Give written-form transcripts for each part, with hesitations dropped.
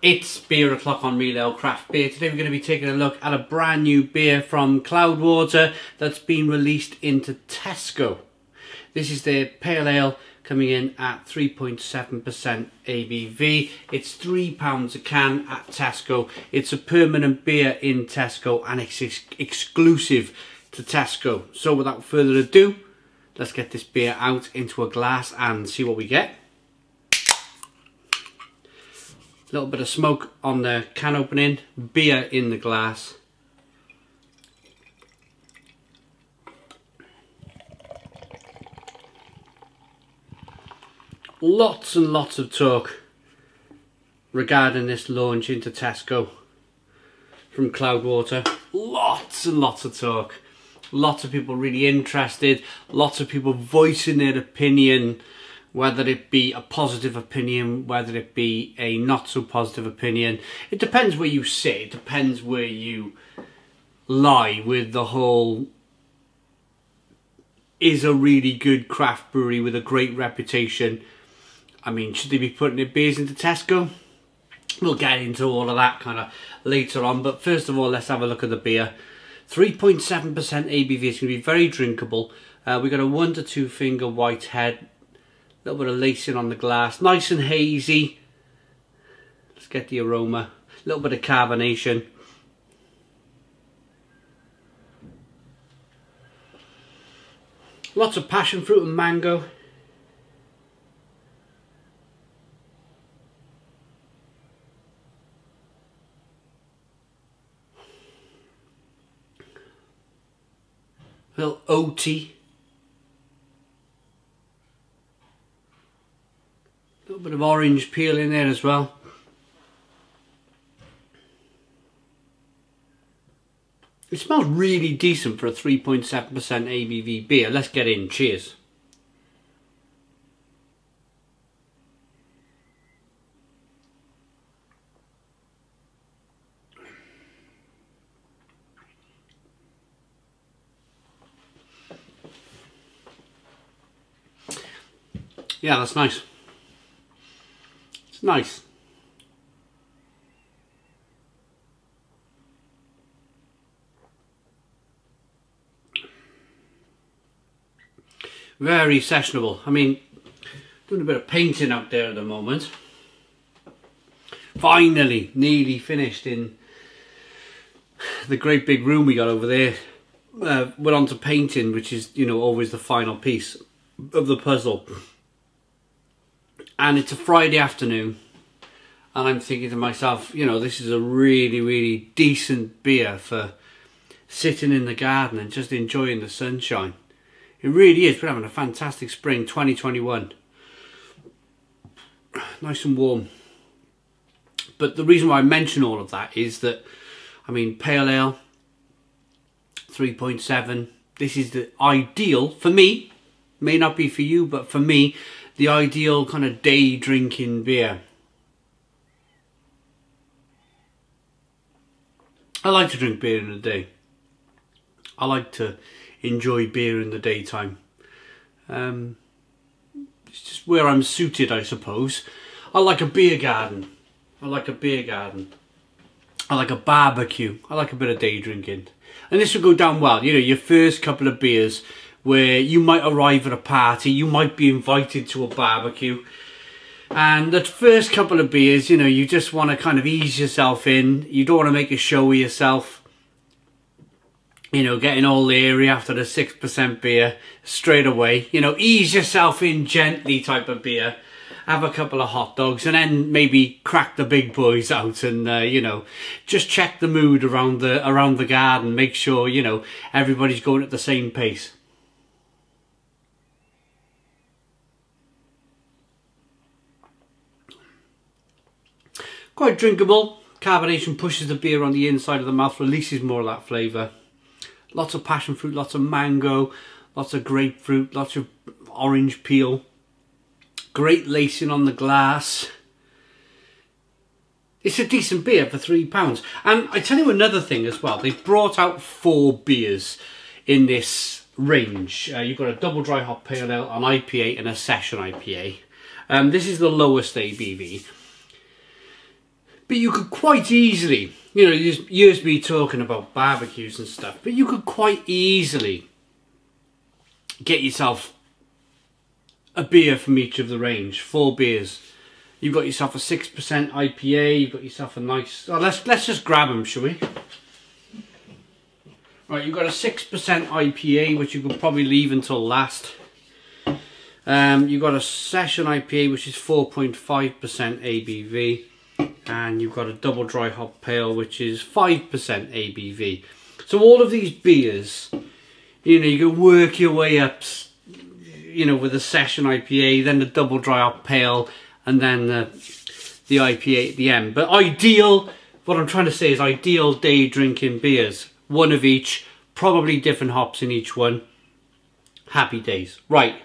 It's beer o'clock on Real Ale Craft Beer. Today we're going to be taking a look at a brand new beer from Cloudwater that's been released into Tesco. This is their pale ale coming in at 3.7% ABV. It's £3 a can at Tesco. It's a permanent beer in Tesco and it's exclusive to Tesco. So without further ado, let's get this beer out into a glass and see what we get. A little bit of smoke on the can opening, beer in the glass. Lots and lots of talk regarding this launch into Tesco from Cloudwater. Lots and lots of talk. Lots of people really interested. Lots of people voicing their opinion, whether it be a positive opinion, whether it be a not so positive opinion. It depends where you sit. It depends where you lie with the whole, is a really good craft brewery with a great reputation. I mean, should they be putting their beers into Tesco? We'll get into all of that kind of later on. But first of all, let's have a look at the beer. 3.7% ABV. It's going to be very drinkable. We've got a 1 to 2 finger white head. A little bit of lacing on the glass. Nice and hazy. Let's get the aroma. A little bit of carbonation. Lots of passion fruit and mango. A little oaty. A little bit of orange peel in there as well. It smells really decent for a 3.7% ABV beer. Let's get in. Cheers. Yeah, that's nice. It's nice. Very sessionable. I mean, doing a bit of painting out there at the moment. Finally, nearly finished in the great big room we got over there. Went on to painting, which is, you know, always the final piece of the puzzle. And it's a Friday afternoon, and I'm thinking to myself, you know, this is a really, really decent beer for sitting in the garden and just enjoying the sunshine. It really is. We're having a fantastic spring 2021. Nice and warm. But the reason why I mention all of that is that, I mean, pale ale, 3.7. This is the ideal, for me, may not be for you, but for me, the ideal kind of day drinking beer. I like to drink beer in the day. I like to enjoy beer in the daytime. It's just where I'm suited, I suppose. I like a beer garden. I like a beer garden. I like a barbecue. I like a bit of day drinking. And this will go down well. You know, your first couple of beers where you might arrive at a party, you might be invited to a barbecue, and the first couple of beers, you know, you just want to kind of ease yourself in. You don't want to make a show of yourself, you know, getting all airy after the 6% beer straight away. You know, ease yourself in gently type of beer. Have a couple of hot dogs and then maybe crack the big boys out and, you know, just check the mood around the garden. Make sure, you know, everybody's going at the same pace. Quite drinkable. Carbonation pushes the beer on the inside of the mouth, releases more of that flavour. Lots of passion fruit, lots of mango, lots of grapefruit, lots of orange peel. Great lacing on the glass. It's a decent beer for £3. And I tell you another thing as well. They've brought out 4 beers in this range. You've got a double dry hop pale ale, an IPA and a session IPA. This is the lowest ABV. But you could quite easily, you know, here's me talking about barbecues and stuff, but you could quite easily get yourself a beer from each of the range, 4 beers. You've got yourself a 6% IPA, you've got yourself a nice... Oh, let's just grab them, shall we? Right, you've got a 6% IPA, which you could probably leave until last. You've got a Session IPA, which is 4.5% ABV. And you've got a double dry hop pale, which is 5% ABV. So all of these beers, you know, you can work your way up, you know, with a Session IPA, then the double dry hop pale, and then the IPA at the end. But ideal, what I'm trying to say is ideal day drinking beers. One of each, probably different hops in each one. Happy days. Right.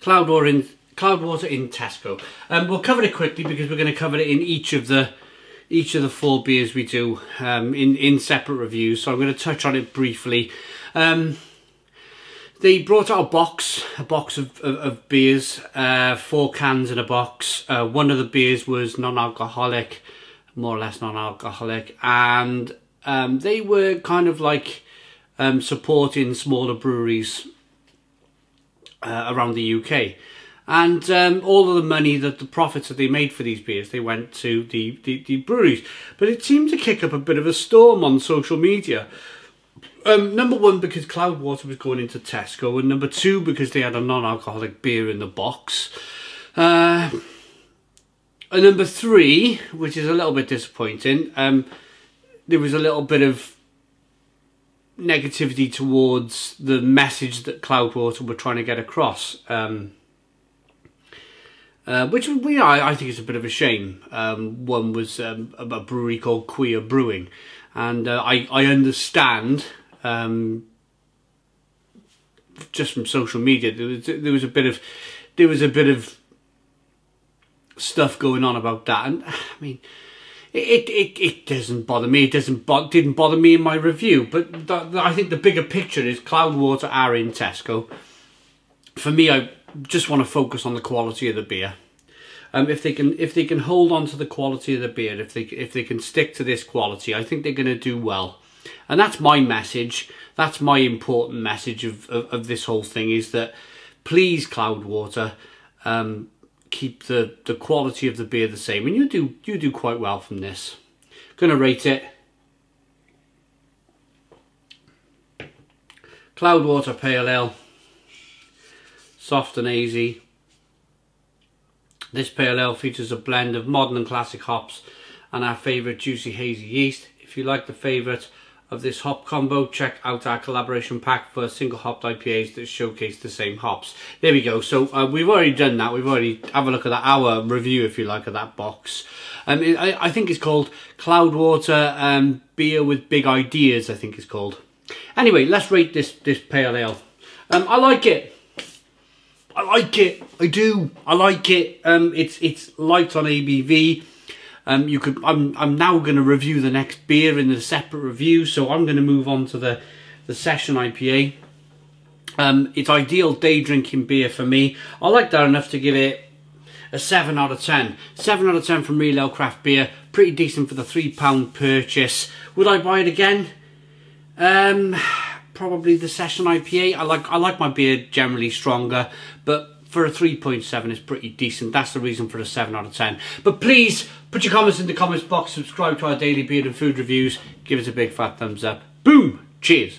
Cloudwater in Tesco. We'll cover it quickly because we're going to cover it in each of the 4 beers we do in separate reviews. So I'm going to touch on it briefly. They brought out a box of beers, 4 cans in a box. One of the beers was non-alcoholic, more or less non-alcoholic, and they were kind of like supporting smaller breweries around the UK. And all of the money, the profits that they made for these beers, they went to the breweries. But it seemed to kick up a bit of a storm on social media. Number one, because Cloudwater was going into Tesco, and number two, because they had a non-alcoholic beer in the box. And number three, which is a little bit disappointing, there was a little bit of negativity towards the message that Cloudwater were trying to get across. Which I think is a bit of a shame. One was a brewery called Brewing, and I understand just from social media there was a bit of stuff going on about that, and I mean it doesn't bother me. It didn't bother me in my review, but I think the bigger picture is Cloudwater are in Tesco. For me, I just want to focus on the quality of the beer. If they can hold on to the quality of the beer, if they can stick to this quality, I think they're going to do well. And that's my message. That's my important message of this whole thing, is that please, Cloudwater, keep the quality of the beer the same, and you do quite well from this. Gonna rate it. Cloudwater Pale Ale. Soft and hazy. This pale ale features a blend of modern and classic hops and our favourite juicy hazy yeast. If you like the favourite of this hop combo, check out our collaboration pack for single hopped IPAs that showcase the same hops. There we go. So we've already done that. We've already have a look at that, our review, if you like, of that box. I think it's called Cloudwater Beer with Big Ideas, I think it's called. Anyway, let's rate this pale ale. I like it. I like it. I do. I like it. It's light on ABV. I'm now going to review the next beer in a separate review, so I'm going to move on to the Session IPA. It's ideal day drinking beer for me. I like that enough to give it a 7 out of 10. 7 out of 10 from Real Ale Craft Beer. Pretty decent for the £3 purchase. Would I buy it again? Probably the Session IPA. I like my beer generally stronger, but for a 3.7 it's pretty decent. That's the reason for the 7 out of 10. But please put your comments in the comments box, subscribe to our daily beer and food reviews, give us a big fat thumbs up. Boom! Cheers!